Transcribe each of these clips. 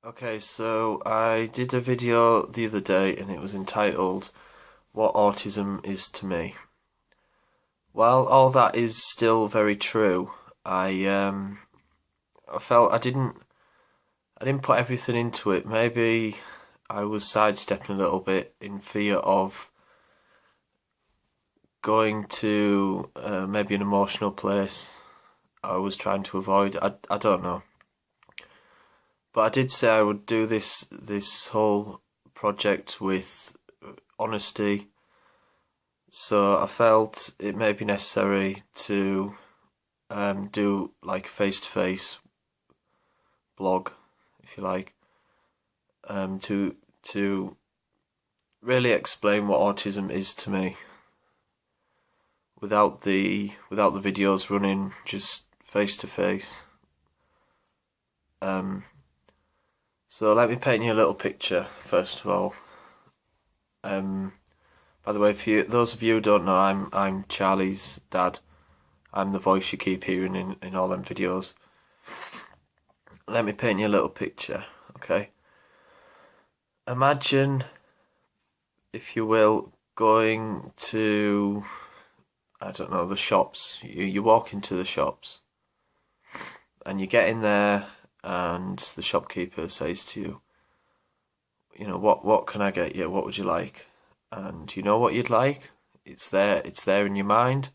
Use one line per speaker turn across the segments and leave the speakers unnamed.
Okay, so I did a video the other day and it was entitled What Autism Is to Me. While all that is still very true, I felt I didn't put everything into it. Maybe I was sidestepping a little bit in fear of going to maybe an emotional place I was trying to avoid. I don't know. But I did say I would do this whole project with honesty, so I felt it may be necessary to do like a face-to-face blog, if you like, to really explain what autism is to me, without the videos running, just face-to-face. So let me paint you a little picture first of all. By the way, those of you who don't know, I'm Charlie's dad. I'm the voice you keep hearing in all them videos. Let me paint you a little picture, okay? Imagine, if you will, going to, I don't know, the shops. You walk into the shops and you get in there and the shopkeeper says to you, what can I get you? What would you like? And you know what you'd like? It's there in your mind.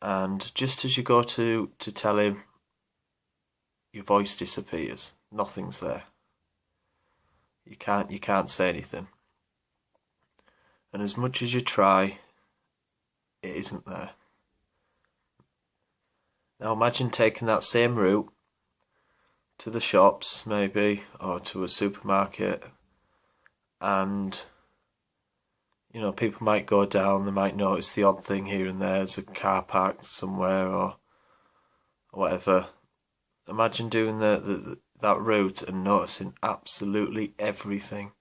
And just as you go to tell him, your voice disappears. Nothing's there. You can't say anything. And as much as you try, it isn't there. Now imagine taking that same route to the shops, maybe, or to a supermarket, and people might go down, they might notice the odd thing here and there. There's a car parked somewhere or whatever. Imagine doing that route and noticing absolutely everything,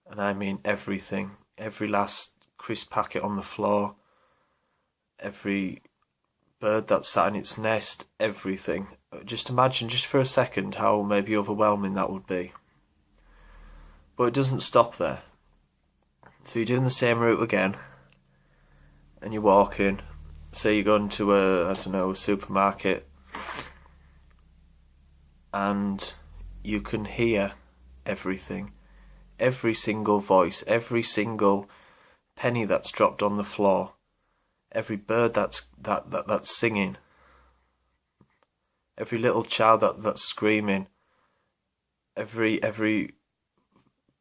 and I mean everything. Every last crisp packet on the floor, every bird that sat in its nest, everything. Just imagine, just for a second, how maybe overwhelming that would be. But it doesn't stop there. So you're doing the same route again, and you're walking. Say you're going to a supermarket, and you can hear everything. Every single voice, every single penny that's dropped on the floor, every bird that's singing, every little child that's screaming, every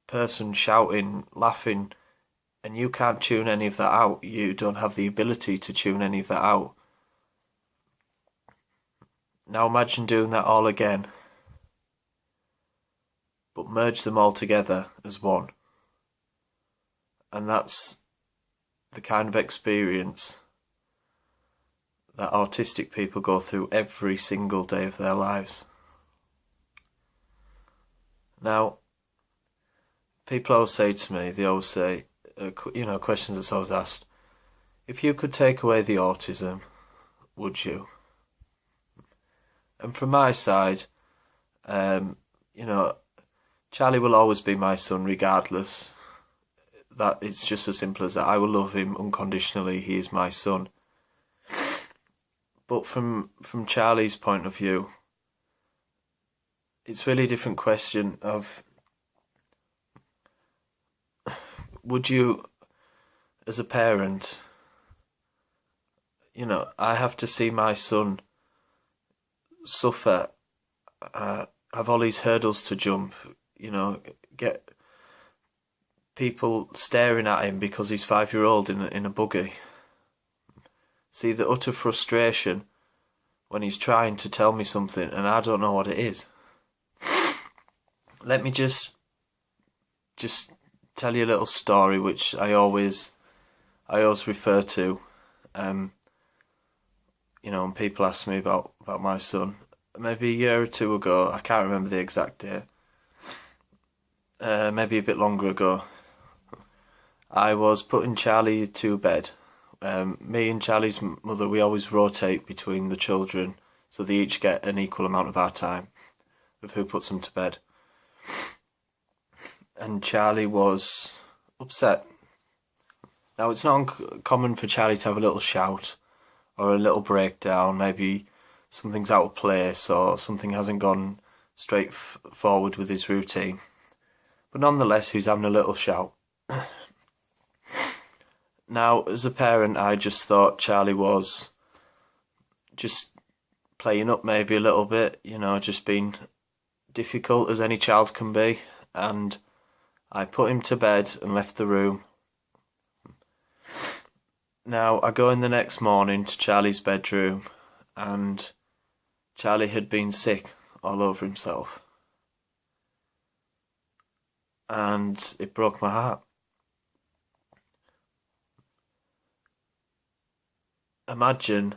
person shouting, laughing, and you can't tune any of that out. You don't have the ability to tune any of that out. Now imagine doing that all again, but merge them all together as one. And that's the kind of experience that autistic people go through every single day of their lives. Now, people always say to me, questions that's always asked, if you could take away the autism, would you? And from my side, Charlie will always be my son regardless. That it's just as simple as that. I will love him unconditionally. He is my son. But from Charlie's point of view, it's really a different question of, would you, as a parent, I have to see my son suffer, have all these hurdles to jump, get people staring at him because he's 5-year-old in a buggy. See the utter frustration when he's trying to tell me something and I don't know what it is. Let me just tell you a little story which I always refer to. When people ask me about my son, maybe a year or two ago, I can't remember the exact date, maybe a bit longer ago, I was putting Charlie to bed. Me and Charlie's mother, we always rotate between the children, so they each get an equal amount of our time. of who puts them to bed. And Charlie was upset. Now, it's not uncommon for Charlie to have a little shout or a little breakdown. Maybe something's out of place or something hasn't gone straight forward with his routine. But nonetheless, he's having a little shout. Now, as a parent, I just thought Charlie was just playing up maybe a little bit, just being difficult as any child can be. And I put him to bed and left the room. Now, I go in the next morning to Charlie's bedroom, and Charlie had been sick all over himself. And it broke my heart. Imagine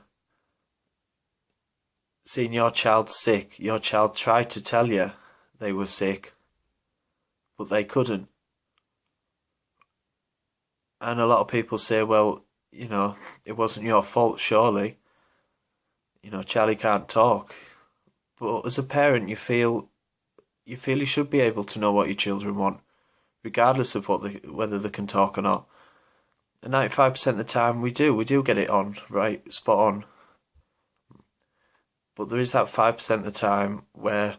seeing your child sick. Your child tried to tell you they were sick, but they couldn't. And a lot of people say, well, it wasn't your fault, surely. Charlie can't talk. But as a parent, you feel you should be able to know what your children want, regardless of whether they can talk or not. And 95% of the time we do get it on, right, spot on. But there is that 5% of the time where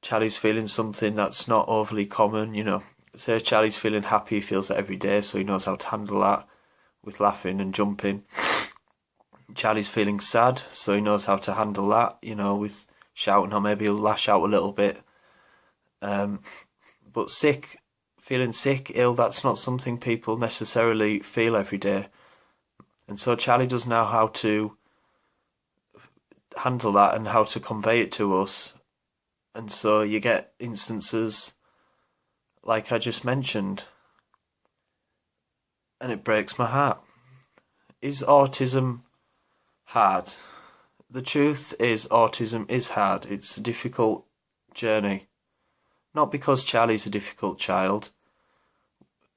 Charlie's feeling something that's not overly common, Say Charlie's feeling happy, he feels that every day, so he knows how to handle that with laughing and jumping. Charlie's feeling sad, so he knows how to handle that, with shouting, or maybe he'll lash out a little bit. But feeling sick, ill, that's not something people necessarily feel every day. And so Charlie does know how to handle that and how to convey it to us. And so you get instances like I just mentioned. And it breaks my heart. Is autism hard? The truth is, autism is hard. It's a difficult journey. Not because Charlie's a difficult child.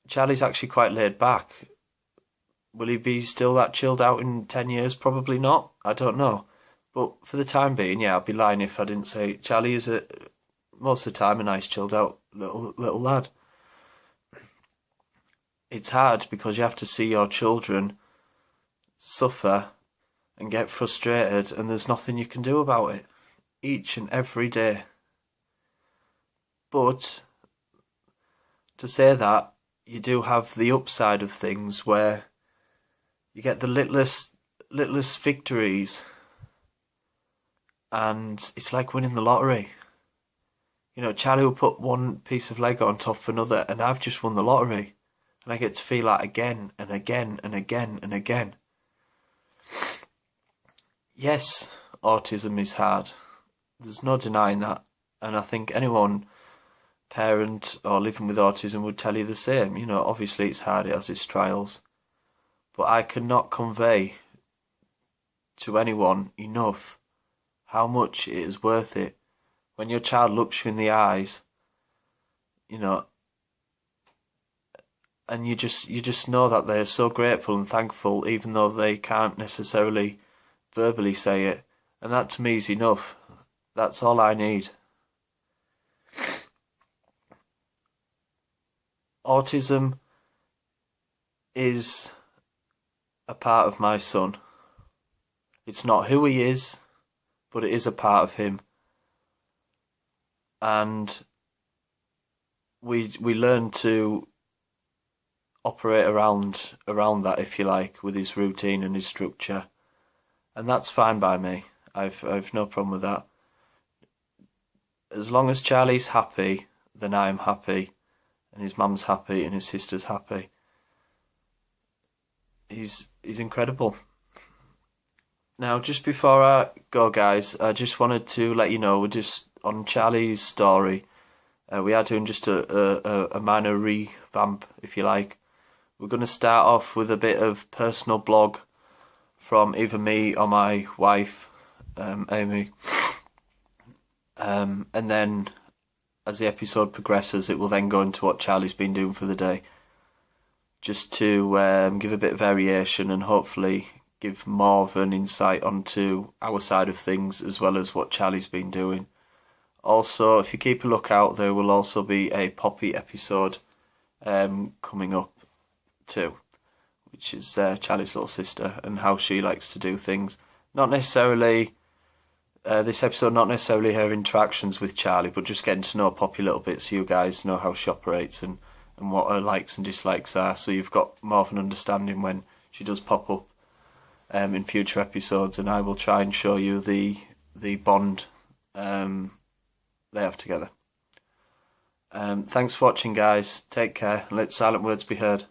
Charlie's actually quite laid back. Will he be still that chilled out in 10 years? Probably not. I don't know. But for the time being, I'd be lying if I didn't say Charlie is most of the time a nice chilled out little lad. It's hard because you have to see your children suffer and get frustrated, and there's nothing you can do about it each and every day. But to say that, you do have the upside of things where you get the littlest victories, and it's like winning the lottery. Charlie will put one piece of Lego on top of another, and I've just won the lottery. And I get to feel that again and again and again and again. Yes, autism is hard. There's no denying that. And I think anyone, parent or living with autism, would tell you the same. Obviously it's hard, it has its trials. But I cannot convey to anyone enough how much it is worth it. When your child looks you in the eyes, and you just know that they're so grateful and thankful, even though they can't necessarily verbally say it. And that to me is enough. That's all I need. Autism is a part of my son. It's not who he is, but it is a part of him. And we learn to operate around that, if you like, with his routine and his structure, and that's fine by me. I've no problem with that. As long as Charlie's happy, then I'm happy, and his mum's happy, and his sister's happy. He's incredible. Now, just before I go, guys, I just wanted to let you know, we're just on Charlie's story. We are doing just a minor revamp, if you like. We're going to start off with a bit of personal blog from either me or my wife, Amy. And then, as the episode progresses, it will then go into what Charlie's been doing for the day. Just to give a bit of variation and hopefully give more of an insight onto our side of things, as well as what Charlie's been doing. Also, if you keep a lookout, there will also be a Poppy episode coming up too, which is Charlie's little sister and how she likes to do things. Not necessarily this episode, not necessarily her interactions with Charlie, but just getting to know Poppy a little bit, so you guys know how she operates and what her likes and dislikes are. So you've got more of an understanding when she does pop up in future episodes, and I will try and show you the bond they have together. Thanks for watching, guys. Take care, and let silent words be heard.